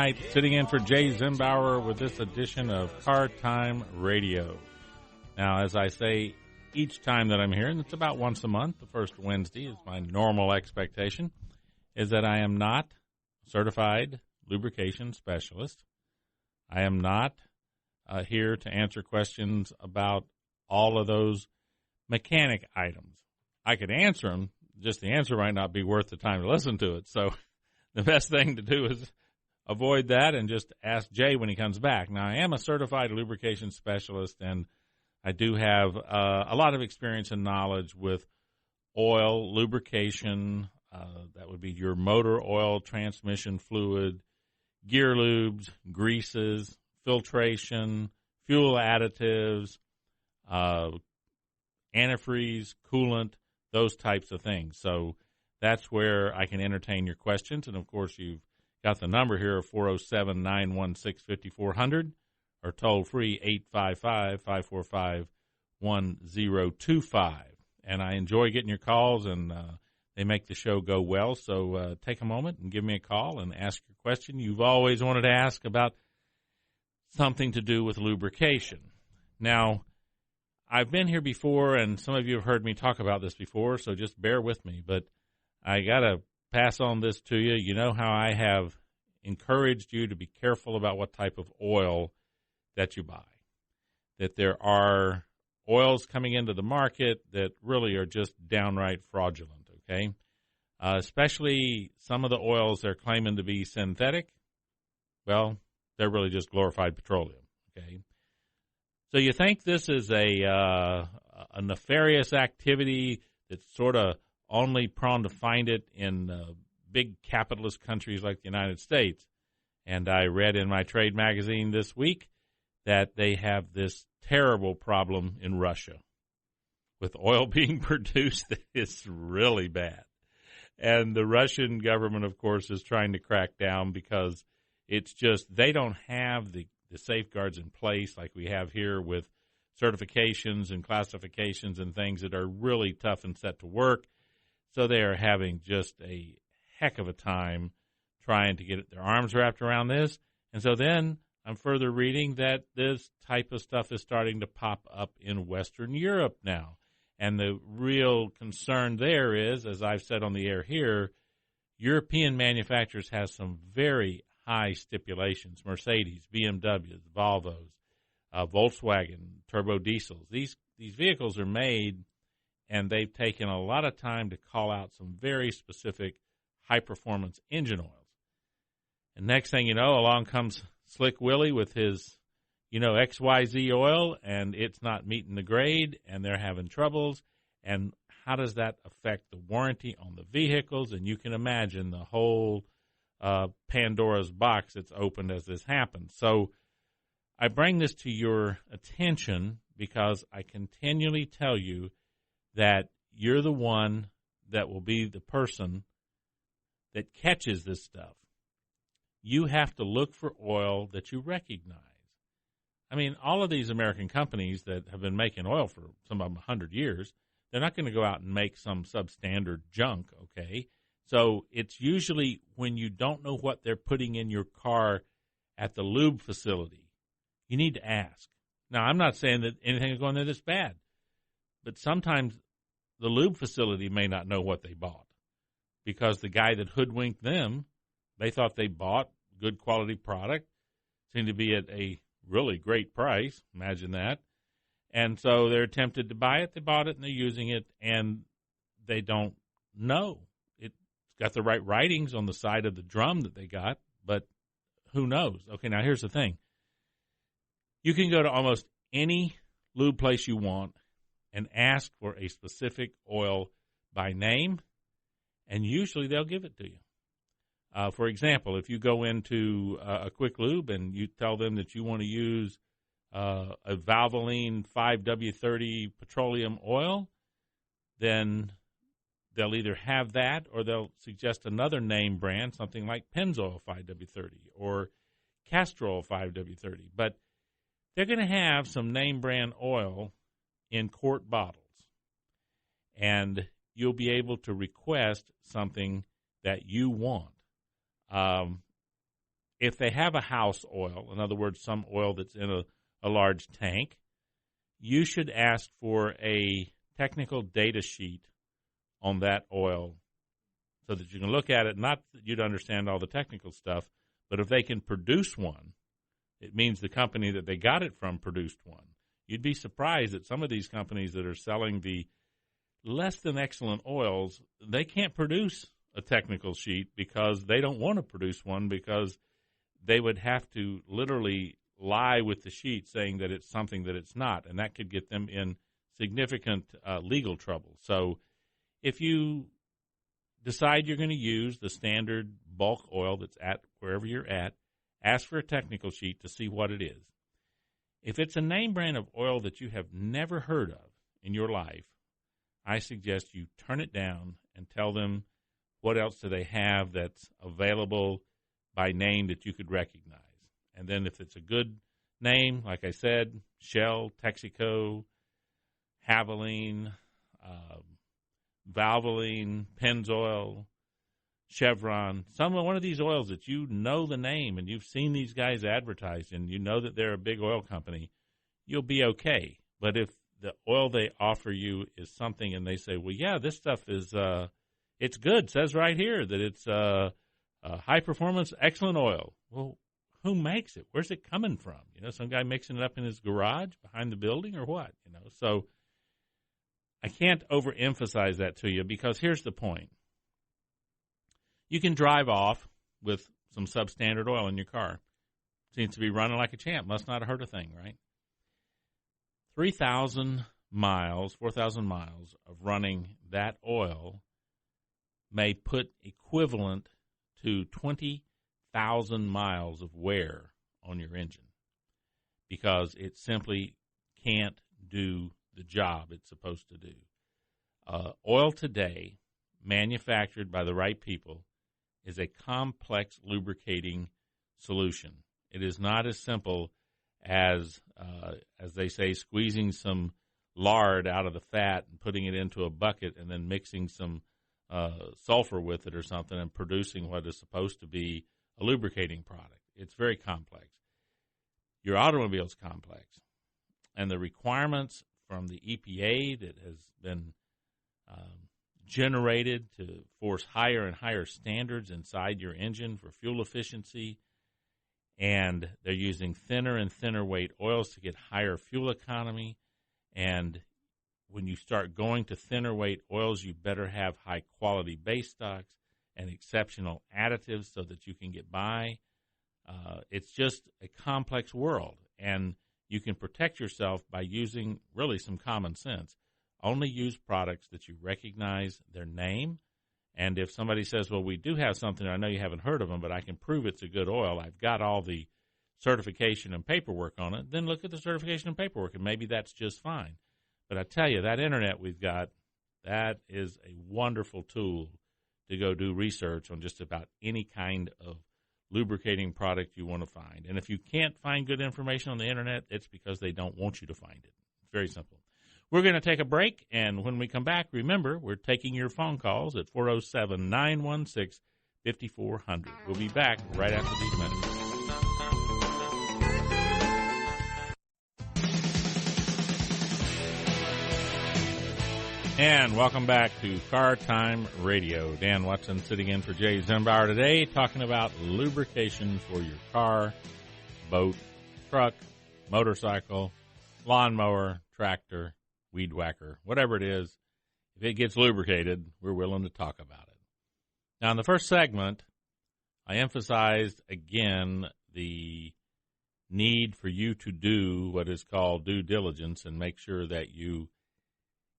Tonight, sitting in for Jay Zimbauer with this edition of Car Time Radio. Now, as I say each time that I'm here, and it's about once a month, the first Wednesday is my normal expectation, is that I am not a certified lubrication specialist. I am not here to answer questions about all of those mechanic items. I could answer them, just the answer might not be worth the time to listen to it. So the best thing to do is avoid that and just ask Jay when he comes back. Now, I am a certified lubrication specialist, and I do have a lot of experience and knowledge with oil, lubrication, that would be your motor oil, transmission fluid, gear lubes, greases, filtration, fuel additives, antifreeze, coolant, those types of things. So that's where I can entertain your questions. And, of course, you've got the number here of 407-916-5400 or toll-free 855-545-1025. And I enjoy getting your calls, and they make the show go well. So take a moment and give me a call and ask your question you've always wanted to ask about something to do with lubrication. Now, I've been here before, and some of you have heard me talk about this before, so just bear with me. But I got to pass on this to you. You know how I have encouraged you to be careful about what type of oil that you buy, that there are oils coming into the market that really are just downright fraudulent, okay? Especially some of the oils they're claiming to be synthetic. Well, they're really just glorified petroleum, okay? So you think this is a nefarious activity that's sort of only prone to find it in big capitalist countries like the United States. And I read in my trade magazine this week that they have this terrible problem in Russia with oil being produced that is really bad. And the Russian government, of course, is trying to crack down because it's just they don't have the safeguards in place like we have here with certifications and classifications and things that are really tough and set to work. So they are having just a heck of a time trying to get their arms wrapped around this. And so then I'm further reading that this type of stuff is starting to pop up in Western Europe now. And the real concern there is, as I've said on the air here, European manufacturers have some very high stipulations, Mercedes, BMWs, Volvos, Volkswagen, turbo diesels. These vehicles are made, and they've taken a lot of time to call out some very specific high-performance engine oils. And next thing you know, along comes Slick Willie with his, XYZ oil, and it's not meeting the grade, and they're having troubles. And how does that affect the warranty on the vehicles? And you can imagine the whole Pandora's box that's opened as this happens. So I bring this to your attention because I continually tell you that you're the one that will be the person that catches this stuff. You have to look for oil that you recognize. I mean, all of these American companies that have been making oil for some of them 100 years, they're not going to go out and make some substandard junk, okay? So it's usually when you don't know what they're putting in your car at the lube facility, you need to ask. Now, I'm not saying that anything is going there that's bad, but sometimes the lube facility may not know what they bought because the guy that hoodwinked them, they thought they bought good quality product, seemed to be at a really great price. Imagine that. And so they're tempted to buy it. They bought it, and they're using it, and they don't know. It's got the right writings on the side of the drum that they got, but who knows? Okay, now here's the thing. You can go to almost any lube place you want and ask for a specific oil by name, and usually they'll give it to you. For example, if you go into a quick lube and you tell them that you want to use a Valvoline 5W30 petroleum oil, then they'll either have that or they'll suggest another name brand, something like Pennzoil 5W30 or Castrol 5W30. But they're going to have some name brand oil in quart bottles, and you'll be able to request something that you want. if they have a house oil, in other words, some oil that's in a large tank, you should ask for a technical data sheet on that oil so that you can look at it, not that you'd understand all the technical stuff, but if they can produce one, it means the company that they got it from produced one. You'd be surprised that some of these companies that are selling the less than excellent oils, they can't produce a technical sheet because they don't want to produce one, because they would have to literally lie with the sheet saying that it's something that it's not, and that could get them in significant legal trouble. So if you decide you're going to use the standard bulk oil that's at wherever you're at, ask for a technical sheet to see what it is. If it's a name brand of oil that you have never heard of in your life, I suggest you turn it down and tell them what else do they have that's available by name that you could recognize. And then if it's a good name, like I said, Shell, Texaco, Havoline, Valvoline, Pennzoil, Chevron, one of these oils that you know the name and you've seen these guys advertised and you know that they're a big oil company, you'll be okay. But if the oil they offer you is something and they say, well, yeah, this stuff is, it's good. It says right here that it's high performance, excellent oil. Well, who makes it? Where's it coming from? Some guy mixing it up in his garage behind the building or what? So I can't overemphasize that to you, because here's the point. You can drive off with some substandard oil in your car. Seems to be running like a champ. Must not have hurt a thing, right? 3,000 miles, 4,000 miles of running that oil may put equivalent to 20,000 miles of wear on your engine, because it simply can't do the job it's supposed to do. Oil today, manufactured by the right people, is a complex lubricating solution. It is not as simple as they say, squeezing some lard out of the fat and putting it into a bucket and then mixing some sulfur with it or something and producing what is supposed to be a lubricating product. It's very complex. Your automobile is complex. And the requirements from the EPA that has been generated to force higher and higher standards inside your engine for fuel efficiency, and they're using thinner and thinner weight oils to get higher fuel economy. And when you start going to thinner weight oils, you better have high quality base stocks and exceptional additives so that you can get by. It's just a complex world, and you can protect yourself by using really some common sense. Only use products that you recognize their name. And if somebody says, well, we do have something, I know you haven't heard of them, but I can prove it's a good oil, I've got all the certification and paperwork on it, then look at the certification and paperwork, and maybe that's just fine. But I tell you, that internet we've got, that is a wonderful tool to go do research on just about any kind of lubricating product you want to find. And if you can't find good information on the internet, it's because they don't want you to find it. It's very simple. We're going to take a break, and when we come back, remember, we're taking your phone calls at 407-916-5400. We'll be back right after these minutes. And welcome back to Car Time Radio. Dan Watson sitting in for Jay Zimbauer today, talking about lubrication for your car, boat, truck, motorcycle, lawnmower, tractor, weed whacker, whatever it is. If it gets lubricated, we're willing to talk about it. Now, in the first segment, I emphasized again the need for you to do what is called due diligence and make sure that you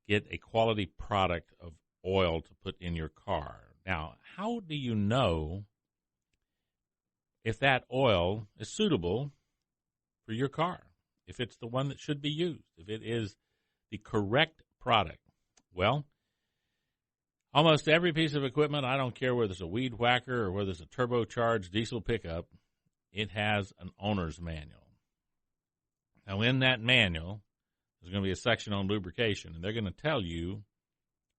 get a quality product of oil to put in your car. Now, how do you know if that oil is suitable for your car, if it's the one that should be used, if it is the correct product? Well, almost every piece of equipment, I don't care whether it's a weed whacker or whether it's a turbocharged diesel pickup, it has an owner's manual. Now, in that manual, there's going to be a section on lubrication, and they're going to tell you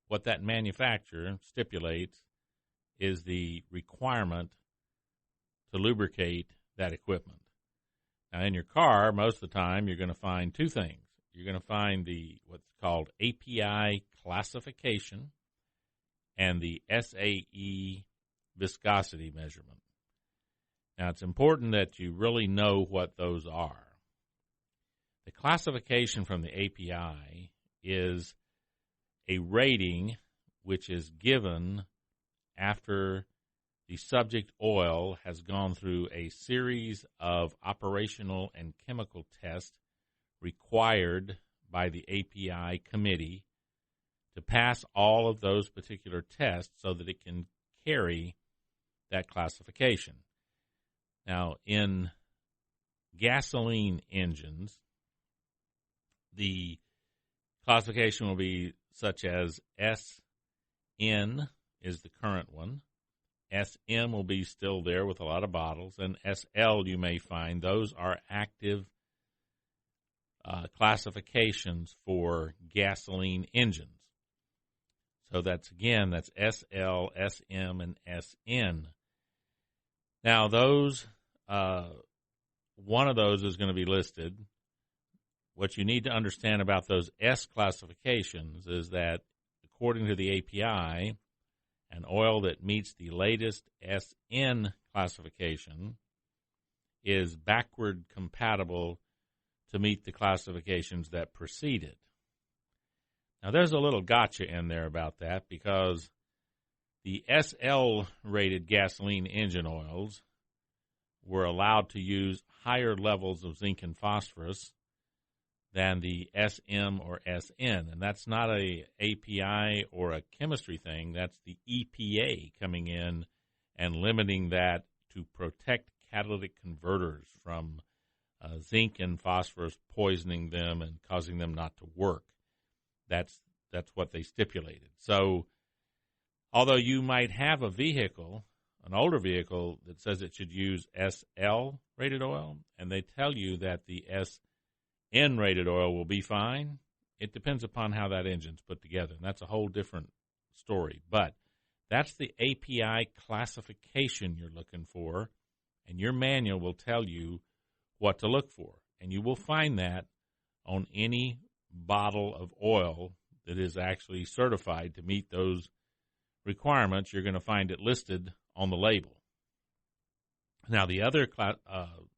what that manufacturer stipulates is the requirement to lubricate that equipment. Now, in your car, most of the time, you're going to find two things. You're going to find the what's called API classification and the SAE viscosity measurement. Now, it's important that you really know what those are. The classification from the API is a rating which is given after the subject oil has gone through a series of operational and chemical tests required by the API committee to pass all of those particular tests so that it can carry that classification. Now, in gasoline engines, the classification will be such as SN is the current one. SM will be still there with a lot of bottles, and SL you may find. Those are active classifications for gasoline engines. So that's SL, SM, and SN. Now those, one of those is going to be listed. What you need to understand about those S classifications is that according to the API, an oil that meets the latest SN classification is backward compatible to meet the classifications that precede it. Now, there's a little gotcha in there about that because the SL-rated gasoline engine oils were allowed to use higher levels of zinc and phosphorus than the SM or SN. And that's not a API or a chemistry thing. That's the EPA coming in and limiting that to protect catalytic converters from zinc and phosphorus poisoning them and causing them not to work. That's what they stipulated. So although you might have a vehicle, an older vehicle, that says it should use SL-rated oil, and they tell you that the SN-rated oil will be fine, it depends upon how that engine's put together, and that's a whole different story. But that's the API classification you're looking for, and your manual will tell you what to look for. And you will find that on any bottle of oil that is actually certified to meet those requirements. You're going to find it listed on the label. Now, the other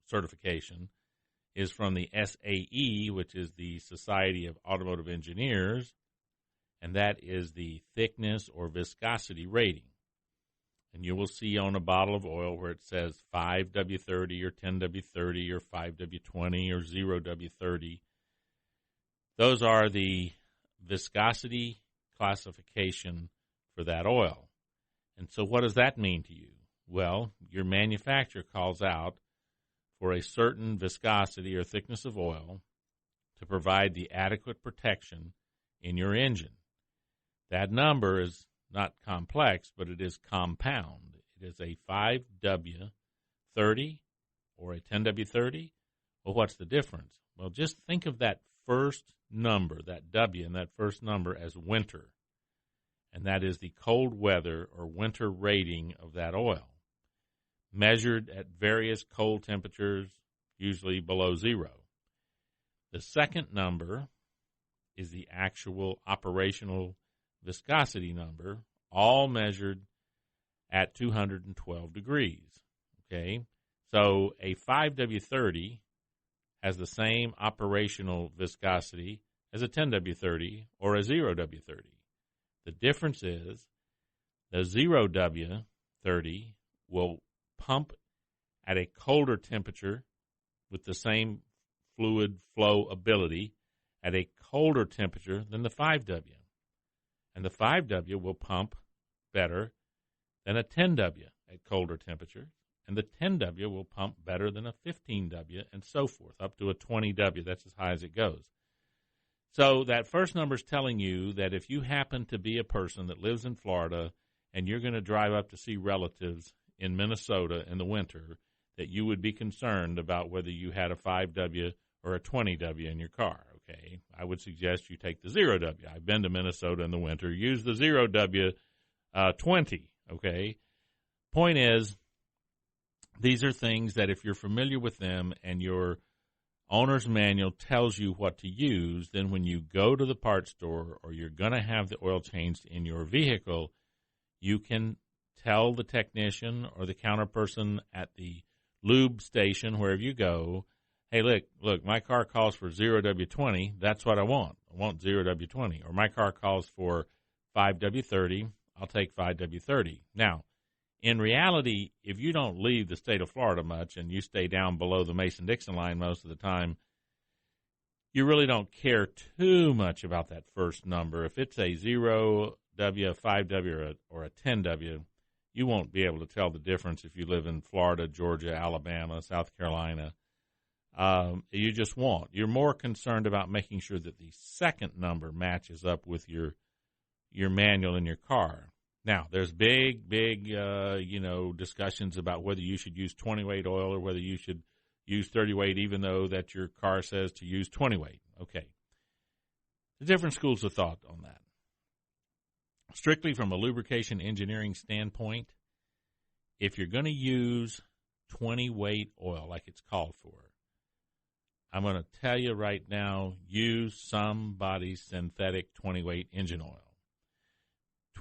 certification is from the SAE, which is the Society of Automotive Engineers, and that is the thickness or viscosity rating. And you will see on a bottle of oil where it says 5W30 or 10W30 or 5W20 or 0W30. Those are the viscosity classification for that oil. And so what does that mean to you? Well, your manufacturer calls out for a certain viscosity or thickness of oil to provide the adequate protection in your engine. That number is not complex, but it is compound. It is a 5W30 or a 10W30. Well, what's the difference? Well, just think of that first number, that W and that first number, as winter. And that is the cold weather or winter rating of that oil, measured at various cold temperatures, usually below zero. The second number is the actual operational viscosity number, all measured at 212 degrees. Okay, so a 5W30 has the same operational viscosity as a 10W30 or a 0W30. The difference is the 0W30 will pump at a colder temperature with the same fluid flow ability at a colder temperature than the 5W. And the 5W will pump better than a 10W at colder temperature, and the 10W will pump better than a 15W, and so forth, up to a 20W. That's as high as it goes. So that first number is telling you that if you happen to be a person that lives in Florida and you're going to drive up to see relatives in Minnesota in the winter, that you would be concerned about whether you had a 5W or a 20W in your car. Okay, I would suggest you take the 0W. I've been to Minnesota in the winter. Use the 0W 20. Okay, point is, These are things that if you're familiar with them and your owner's manual tells you what to use, then when you go to the parts store or you're going to have the oil changed in your vehicle, you can tell the technician or the counter person at the lube station, wherever you go, hey, look, my car calls for 0W20. That's what I want. I want 0W20. Or my car calls for 5W30. I'll take 5W30. Now, in reality, if you don't leave the state of Florida much and you stay down below the Mason-Dixon line most of the time, you really don't care too much about that first number. If it's a 0W, 5W, or a 10W, you won't be able to tell the difference if you live in Florida, Georgia, Alabama, South Carolina. You just won't. You're more concerned about making sure that the second number matches up with your manual in your car. Now, there's big, discussions about whether you should use 20-weight oil or whether you should use 30-weight, even though that your car says to use 20-weight. Okay. There's different schools of thought on that. Strictly from a lubrication engineering standpoint, if you're going to use 20-weight oil like it's called for, I'm going to tell you right now, use somebody's synthetic 20-weight engine oil.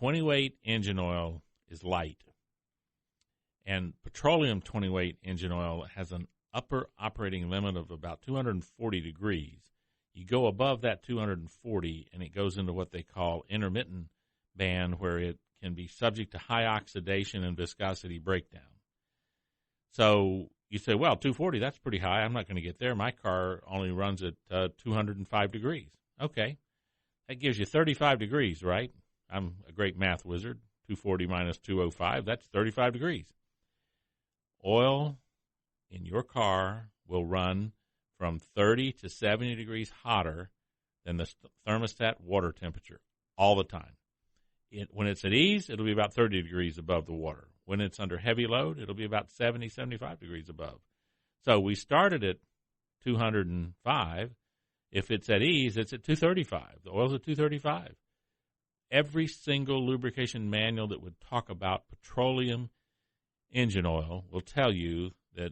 20-weight engine oil is light, and petroleum 20-weight engine oil has an upper operating limit of about 240 degrees. You go above that 240, and it goes into what they call intermittent band, where it can be subject to high oxidation and viscosity breakdown. So you say, well, 240, that's pretty high. I'm not going to get there. My car only runs at 205 degrees. Okay. That gives you 35 degrees, right? I'm a great math wizard. 240 minus 205, that's 35 degrees. Oil in your car will run from 30 to 70 degrees hotter than the thermostat water temperature all the time. When it's at ease, it'll be about 30 degrees above the water. When it's under heavy load, it'll be about 70, 75 degrees above. So we started at 205. If it's at ease, it's at 235. The oil's at 235. Every single lubrication manual that would talk about petroleum engine oil will tell you that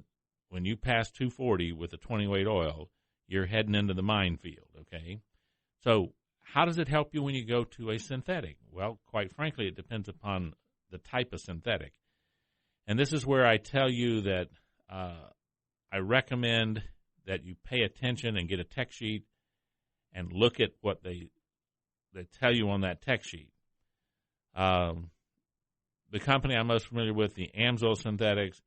when you pass 240 with a 20-weight oil, you're heading into the minefield, okay? So how does it help you when you go to a synthetic? Well, quite frankly, it depends upon the type of synthetic. And this is where I tell you that I recommend that you pay attention and get a tech sheet and look at what they tell you on that tech sheet. The company I'm most familiar with, the Amsoil Synthetics,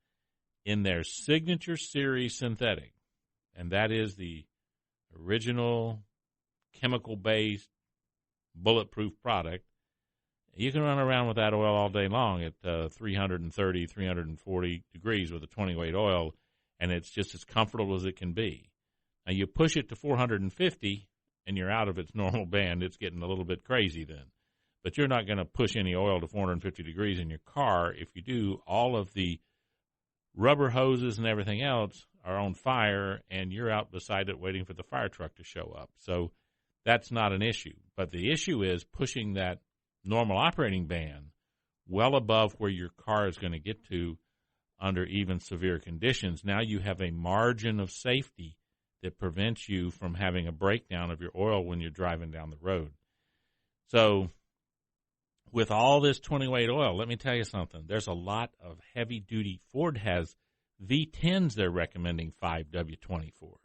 in their Signature Series synthetic, and that is the original chemical-based bulletproof product, you can run around with that oil all day long at 330, 340 degrees with a 20-weight oil, and it's just as comfortable as it can be. Now, you push it to 450, and you're out of its normal band. It's getting a little bit crazy then. But you're not going to push any oil to 450 degrees in your car. If you do, all of the rubber hoses and everything else are on fire, and you're out beside it waiting for the fire truck to show up. So that's not an issue. But the issue is pushing that normal operating band well above where your car is going to get to under even severe conditions. Now you have a margin of safety that prevents you from having a breakdown of your oil when you're driving down the road. So with all this 20-weight oil, let me tell you something. There's a lot of heavy-duty. Ford has V10s they're recommending 5W20 for.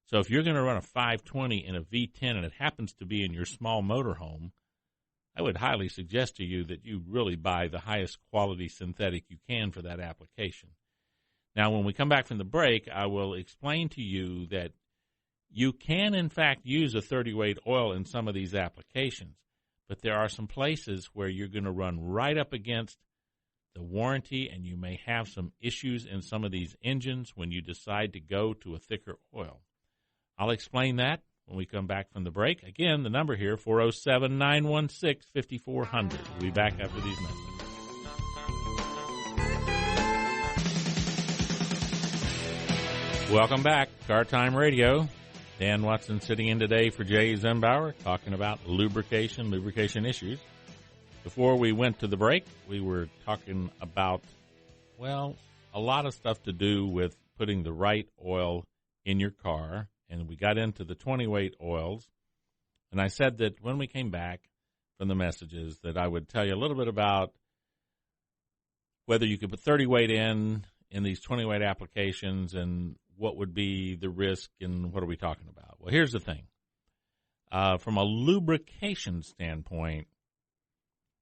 So if you're going to run a 520 in a V10 and it happens to be in your small motorhome, I would highly suggest to you that you really buy the highest quality synthetic you can for that application. Now, when we come back from the break, I will explain to you that you can, in fact, use a 30-weight oil in some of these applications, but there are some places where you're going to run right up against the warranty, and you may have some issues in some of these engines when you decide to go to a thicker oil. I'll explain that when we come back from the break. Again, the number here, 407-916-5400. We'll be back after these messages. Welcome back, Car Time Radio. Dan Watson sitting in today for Jay Zembauer, talking about lubrication issues. Before we went to the break, we were talking about, well, a lot of stuff to do with putting the right oil in your car, and we got into the 20-weight oils. And I said that when we came back from the messages that I would tell you a little bit about whether you could put 30-weight in these 20-weight applications and what would be the risk and what are we talking about. Well, here's the thing. From a lubrication standpoint,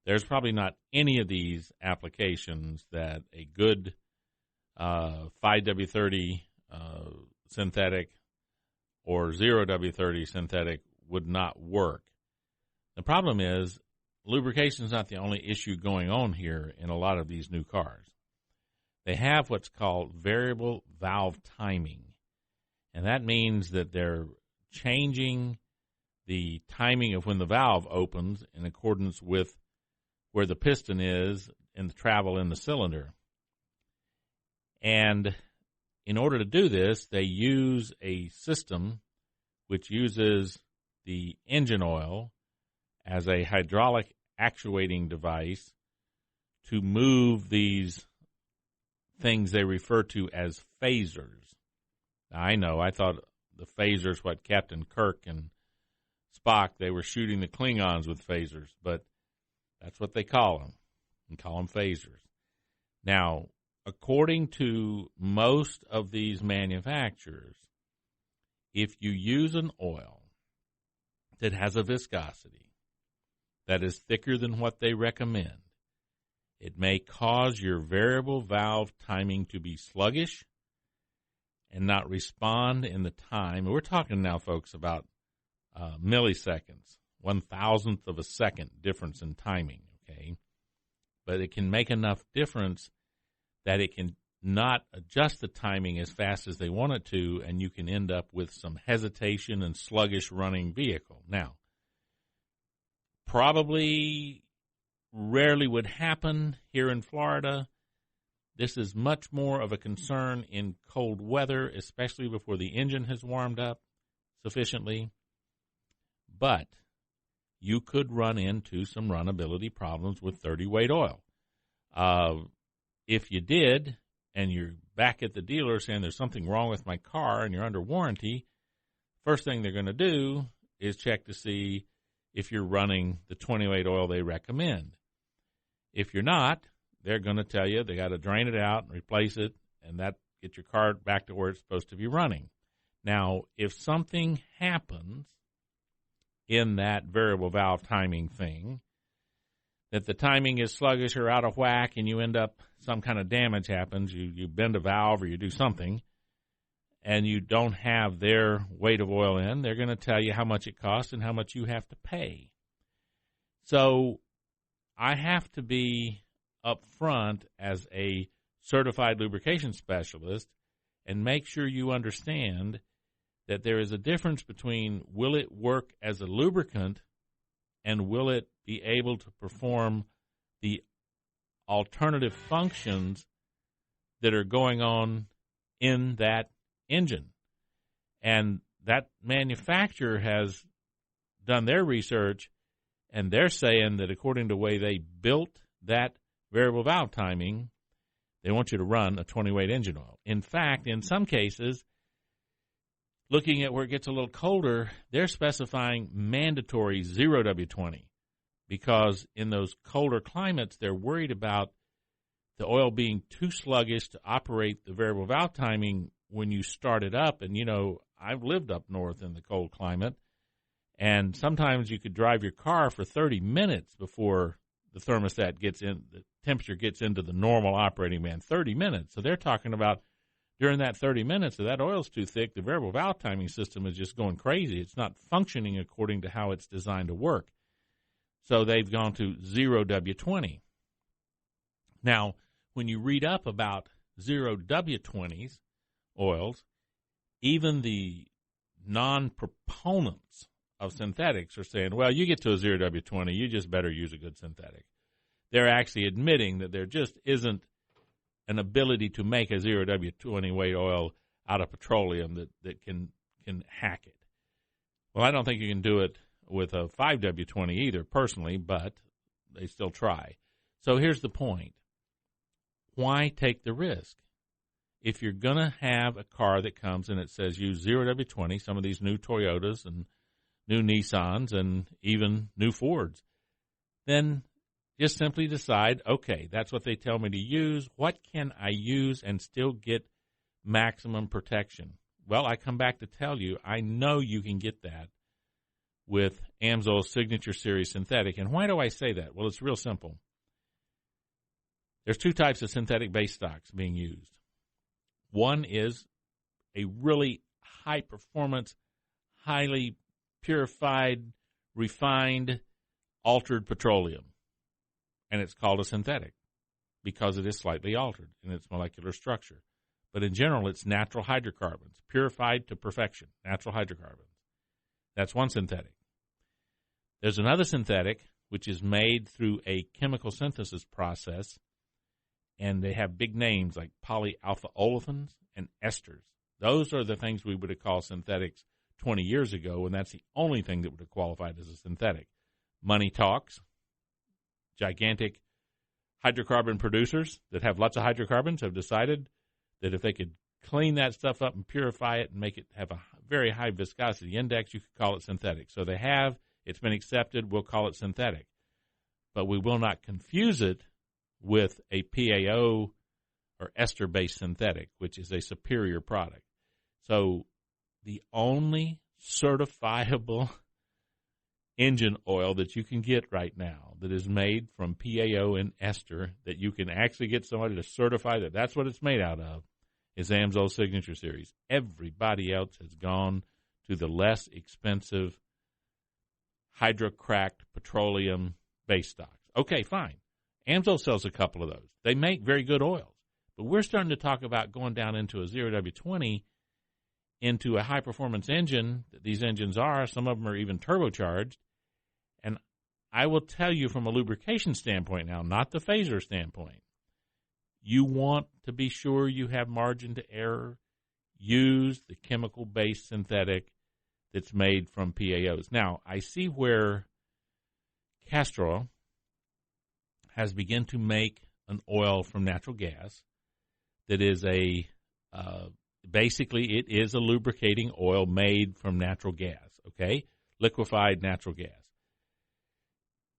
there's probably not any of these applications that a good 5W30 synthetic or 0W30 synthetic would not work. The problem is lubrication is not the only issue going on here in a lot of these new cars. They have what's called variable valve timing, and that means that they're changing the timing of when the valve opens in accordance with where the piston is in the travel in the cylinder. And in order to do this, they use a system which uses the engine oil as a hydraulic actuating device to move these things they refer to as phasers. Now, I know, I thought the phasers, what Captain Kirk and Spock, they were shooting the Klingons with phasers, but that's what they call them. And call them phasers. Now, according to most of these manufacturers, if you use an oil that has a viscosity that is thicker than what they recommend, it may cause your variable valve timing to be sluggish and not respond in the time. We're talking now, folks, about milliseconds, 1,000th of a second difference in timing, okay? But it can make enough difference that it can not adjust the timing as fast as they want it to, and you can end up with some hesitation and sluggish running vehicle. Now, probably rarely would happen here in Florida. This is much more of a concern in cold weather, especially before the engine has warmed up sufficiently. But you could run into some runnability problems with 30-weight oil. If you did, and you're back at the dealer saying there's something wrong with my car and you're under warranty, first thing they're going to do is check to see if you're running the 20-weight oil they recommend. If you're not, they're going to tell you they got to drain it out and replace it, and that get your car back to where it's supposed to be running. Now, if something happens in that variable valve timing thing, that the timing is sluggish or out of whack and you end up, some kind of damage happens, you bend a valve or you do something, and you don't have their weight of oil in, they're going to tell you how much it costs and how much you have to pay. So I have to be up front as a certified lubrication specialist and make sure you understand that there is a difference between will it work as a lubricant and will it be able to perform the alternative functions that are going on in that engine. And that manufacturer has done their research, and they're saying that according to the way they built that variable valve timing, they want you to run a 20-weight engine oil. In fact, in some cases, looking at where it gets a little colder, they're specifying mandatory 0W20 because in those colder climates, they're worried about the oil being too sluggish to operate the variable valve timing when you start it up. And, you know, I've lived up north in the cold climate, and sometimes you could drive your car for 30 minutes before the thermostat gets in, the temperature gets into the normal operating band, 30 minutes. So they're talking about during that 30 minutes, if that oil's too thick, the variable valve timing system is just going crazy. It's not functioning according to how it's designed to work. So they've gone to 0W20. Now, when you read up about 0W20s oils, even the non-proponents of synthetics are saying, well, you get to a 0W20, you just better use a good synthetic. They're actually admitting that there just isn't an ability to make a 0W20 weight oil out of petroleum that can hack it. Well, I don't think you can do it with a 5W20 either, personally, but they still try. So here's the point. Why take the risk? if you're going to have a car that comes and it says use 0W20, some of these new Toyotas and new Nissans and even new Fords, then just simply decide, okay, that's what they tell me to use. What can I use and still get maximum protection? Well, I come back to tell you, I know you can get that with AMSOIL's Signature Series Synthetic. And why do I say that? Well, it's real simple. There's two types of synthetic base stocks being used. One is a really high-performance, highly purified, refined, altered petroleum. And it's called a synthetic because it is slightly altered in its molecular structure. But in general, it's natural hydrocarbons, purified to perfection, natural hydrocarbons. That's one synthetic. There's another synthetic, which is made through a chemical synthesis process, and they have big names like polyalpha olefins and esters. Those are the things we would have called synthetics 20 years ago, and that's the only thing that would have qualified as a synthetic. Money talks. Gigantic hydrocarbon producers that have lots of hydrocarbons have decided that if they could clean that stuff up and purify it and make it have a very high viscosity index, you could call it synthetic. So they have. It's been accepted. We'll call it synthetic. But we will not confuse it with a PAO or ester-based synthetic, which is a superior product. So the only certifiable engine oil that you can get right now that is made from PAO and ester, that you can actually get somebody to certify that that's what it's made out of, is AMSOIL Signature Series. Everybody else has gone to the less expensive hydrocracked petroleum base stocks. Okay, fine. AMSOIL sells a couple of those. They make very good oils. But we're starting to talk about going down into a 0W20 into a high-performance engine. These engines are, some of them are even turbocharged. And I will tell you from a lubrication standpoint now, not the phaser standpoint, you want to be sure you have margin to error. Use the chemical-based synthetic that's made from PAOs. Now, I see where Castrol has begun to make an oil from natural gas that is basically it is a lubricating oil made from natural gas, okay? Liquefied natural gas.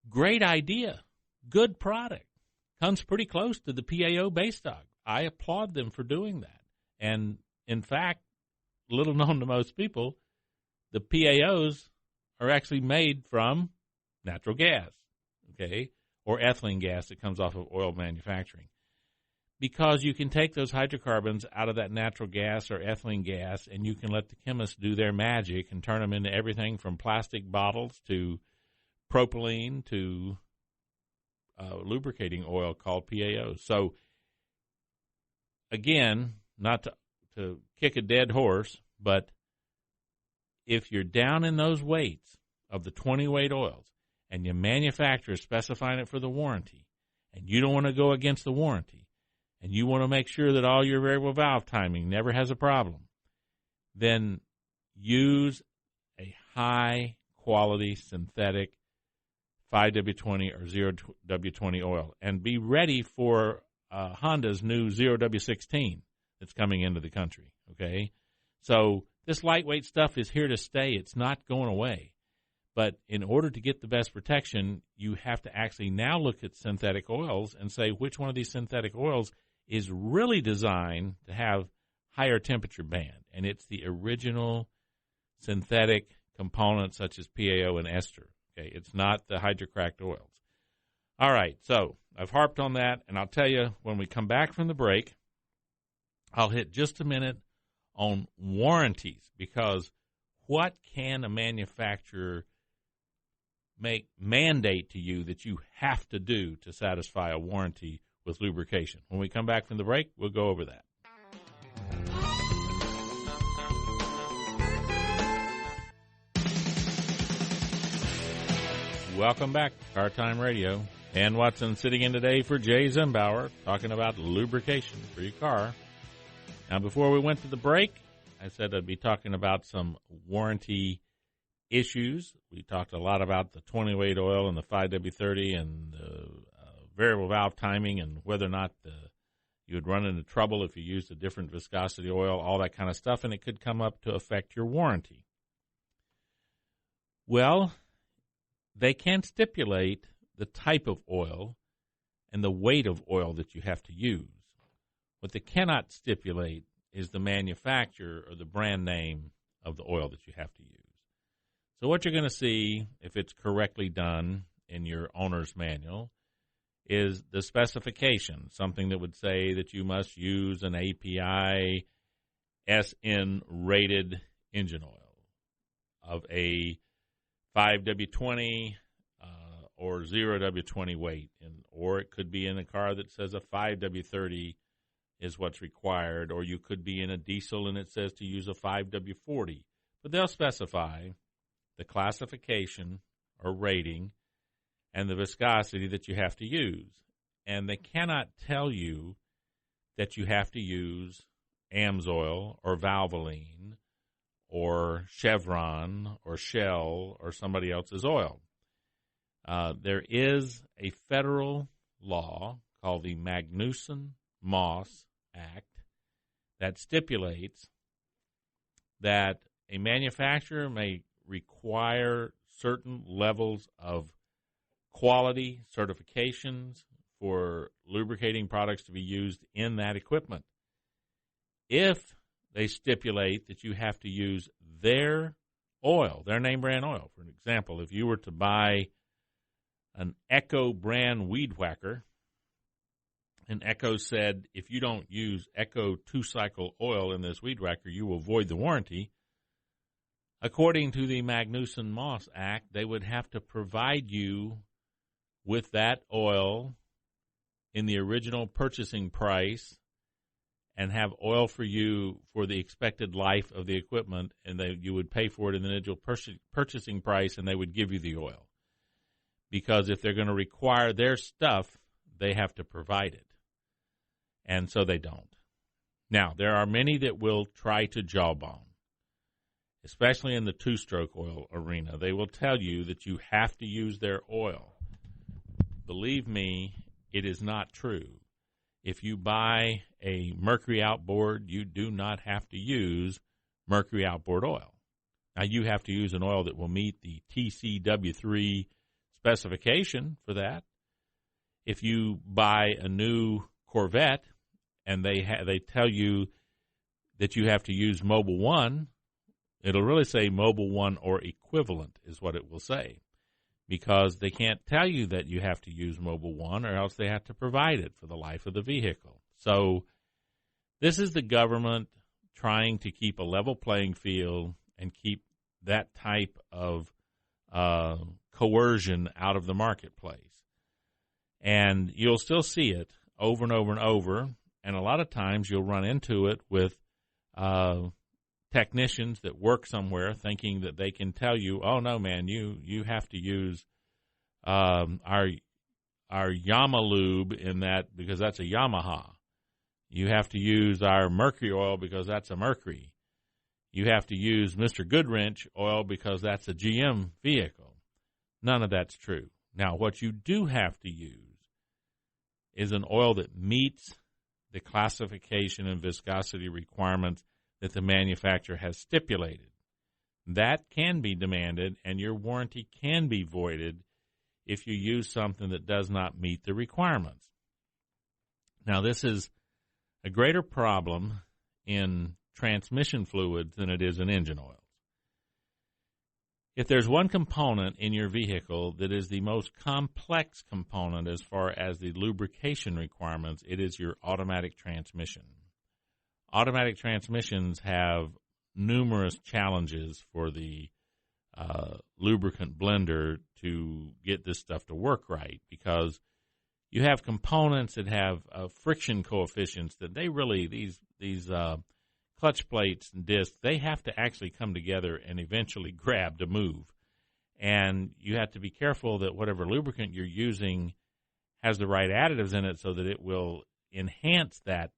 Great idea. Good product. Comes pretty close to the PAO base stock. I applaud them for doing that. And, in fact, little known to most people, the PAOs are actually made from natural gas, okay, or ethylene gas that comes off of oil manufacturing. Because you can take those hydrocarbons out of that natural gas or ethylene gas, and you can let the chemists do their magic and turn them into everything from plastic bottles to propylene to lubricating oil called PAO. So, again, not to kick a dead horse, but if you're down in those weights of the 20-weight oils and your manufacturer is specifying it for the warranty, and you don't want to go against the warranty, and you want to make sure that all your variable valve timing never has a problem, then use a high-quality synthetic 5W20 or 0W20 oil. And be ready for Honda's new 0W16 that's coming into the country, okay? So this lightweight stuff is here to stay. It's not going away. But in order to get the best protection, you have to actually now look at synthetic oils and say which one of these synthetic oils is really designed to have higher temperature band. And it's the original synthetic components such as PAO and ester. Okay, it's not the hydrocracked oils. All right, so I've harped on that, and I'll tell you when we come back from the break, I'll hit just a minute on warranties, because what can a manufacturer mandate to you that you have to do to satisfy a warranty with lubrication? When we come back from the break, we'll go over that. Welcome back to Car Time Radio. Dan Watson sitting in today for Jay Zimbauer, talking about lubrication for your car. Now, before we went to the break, I said I'd be talking about some warranty issues. We talked a lot about the 20-weight oil and the 5W30 and the variable valve timing and whether or not You would run into trouble if you used a different viscosity oil, all that kind of stuff, and it could come up to affect your warranty. Well, they can stipulate the type of oil and the weight of oil that you have to use. What they cannot stipulate is the manufacturer or the brand name of the oil that you have to use. So what you're going to see, if it's correctly done in your owner's manual, is the specification, something that would say that you must use an API SN rated engine oil of a 5W20 or 0W20 weight, or it could be in a car that says a 5W30 is what's required, or you could be in a diesel and it says to use a 5W40. But they'll specify the classification or rating and the viscosity that you have to use. And they cannot tell you that you have to use Amsoil or Valvoline or Chevron or Shell or somebody else's oil. There is a federal law called the Magnuson-Moss Act that stipulates that a manufacturer may require certain levels of quality certifications for lubricating products to be used in that equipment. If they stipulate that you have to use their oil, their name brand oil. For example, if you were to buy an Echo brand weed whacker, and Echo said, if you don't use Echo 2-cycle oil in this weed whacker, you will void the warranty. According to the Magnuson-Moss Act, they would have to provide you with that oil in the original purchasing price and have oil for you for the expected life of the equipment, and you would pay for it in the individual purchasing price, and they would give you the oil. Because if they're going to require their stuff, they have to provide it. And so they don't. Now, there are many that will try to jawbone, especially in the two-stroke oil arena. They will tell you that you have to use their oil. Believe me, it is not true. If you buy a Mercury outboard, you do not have to use Mercury outboard oil. Now, you have to use an oil that will meet the TCW3 specification for that. If you buy a new Corvette and they tell you that you have to use Mobil 1, it'll really say Mobil 1 or equivalent is what it will say, because they can't tell you that you have to use Mobil 1 or else they have to provide it for the life of the vehicle. So this is the government trying to keep a level playing field and keep that type of coercion out of the marketplace. And you'll still see it over and over and over, and a lot of times you'll run into it with technicians that work somewhere thinking that they can tell you, oh, no, man, you have to use our Lube in that because that's a Yamaha. You have to use our Mercury oil because that's a Mercury. You have to use Mr. Goodwrench oil because that's a GM vehicle. None of that's true. Now, what you do have to use is an oil that meets the classification and viscosity requirements that the manufacturer has stipulated. That can be demanded, and your warranty can be voided if you use something that does not meet the requirements. Now, this is a greater problem in transmission fluids than it is in engine oils. If there's one component in your vehicle that is the most complex component as far as the lubrication requirements, it is your automatic transmission. Automatic transmissions have numerous challenges for the lubricant blender to get this stuff to work right, because you have components that have friction coefficients that they really, these clutch plates and discs, they have to actually come together and eventually grab to move. And you have to be careful that whatever lubricant you're using has the right additives in it so that it will enhance that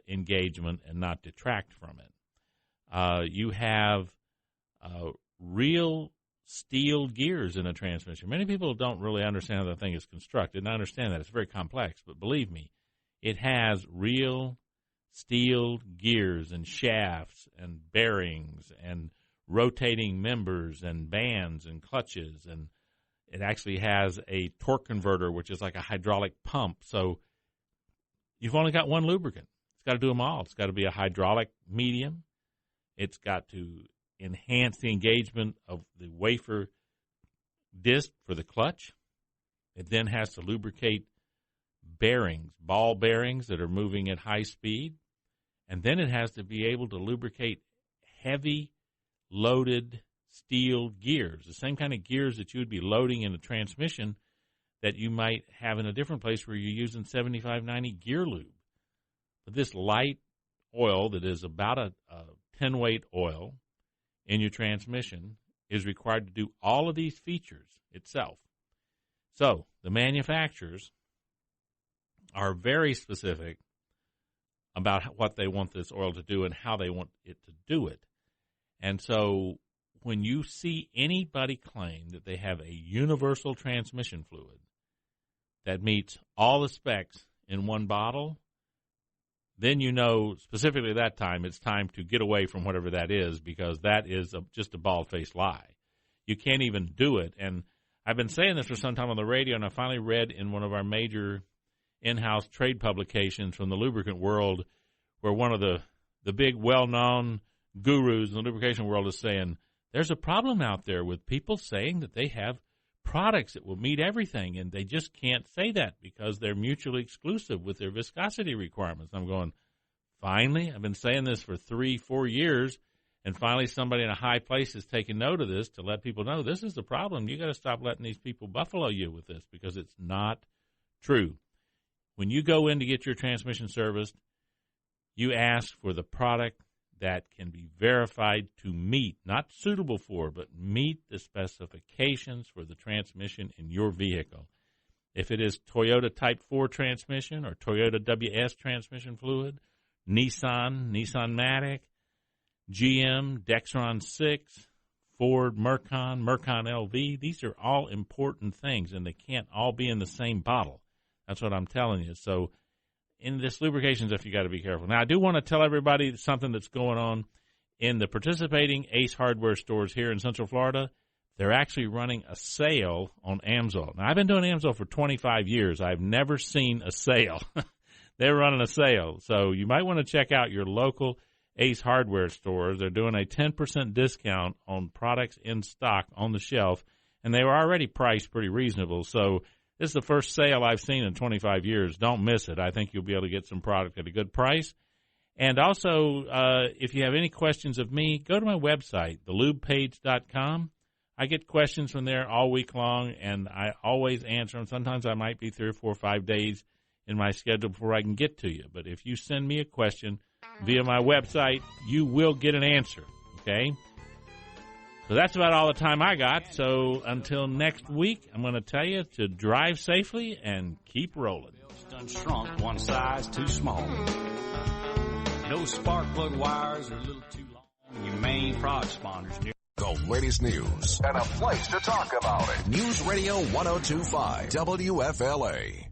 engagement and not detract from it. You have real steel gears in a transmission. Many people don't really understand how the thing is constructed, and I understand that. It's very complex, but believe me, It has real steel gears and shafts and bearings and rotating members and bands and clutches, and it actually has a torque converter, which is like a hydraulic pump. So you've only got one lubricant. It's got to do them all. It's got to be a hydraulic medium. It's got to enhance the engagement of the wafer disc for the clutch. It then has to lubricate bearings, ball bearings that are moving at high speed. And then it has to be able to lubricate heavy loaded steel gears, the same kind of gears that you would be loading in a transmission that you might have in a different place where you're using 7590 gear lube. But this light oil that is about a 10-weight oil in your transmission is required to do all of these features itself. So the manufacturers are very specific about what they want this oil to do and how they want it to do it. And so when you see anybody claim that they have a universal transmission fluid that meets all the specs in one bottle, then you know specifically that time it's time to get away from whatever that is, because that is just a bald-faced lie. You can't even do it. And I've been saying this for some time on the radio, and I finally read in one of our major in-house trade publications from the lubricant world where one of the big well-known gurus in the lubrication world is saying there's a problem out there with people saying that they have products that will meet everything, and they just can't say that because they're mutually exclusive with their viscosity requirements. I'm going, finally, I've been saying this for 3-4 years, and finally somebody in a high place has taken note of this to let people know this is the problem. You got to stop letting these people buffalo you with this, because it's not true. When you go in to get your transmission serviced, you ask for the product that can be verified to meet, not suitable for, but meet the specifications for the transmission in your vehicle. If it is Toyota Type 4 transmission or Toyota WS transmission fluid, Nissan Matic, GM Dexron 6, Ford Mercon LV, these are all important things, and they can't all be in the same bottle. That's what I'm telling you. So in this lubrication stuff, you got to be careful. Now, I do want to tell everybody something that's going on in the participating Ace Hardware stores here in Central Florida. They're actually running a sale on AMSOIL. Now, I've been doing AMSOIL for 25 years. I've never seen a sale. They're running a sale. So you might want to check out your local Ace Hardware stores. They're doing a 10% discount on products in stock on the shelf, and they were already priced pretty reasonable. So this is the first sale I've seen in 25 years. Don't miss it. I think you'll be able to get some product at a good price. And also, if you have any questions of me, go to my website, thelubepage.com. I get questions from there all week long, and I always answer them. Sometimes I might be 3 or 4 or 5 days in my schedule before I can get to you. But if you send me a question via my website, you will get an answer, okay? So that's about all the time I got. So until next week, I'm going to tell you to drive safely and keep rolling. Done shrunk, one size too small. No spark plug wires are a little too long. Your main prod spawners near. The latest news and a place to talk about it. News Radio 102.5 WFLA.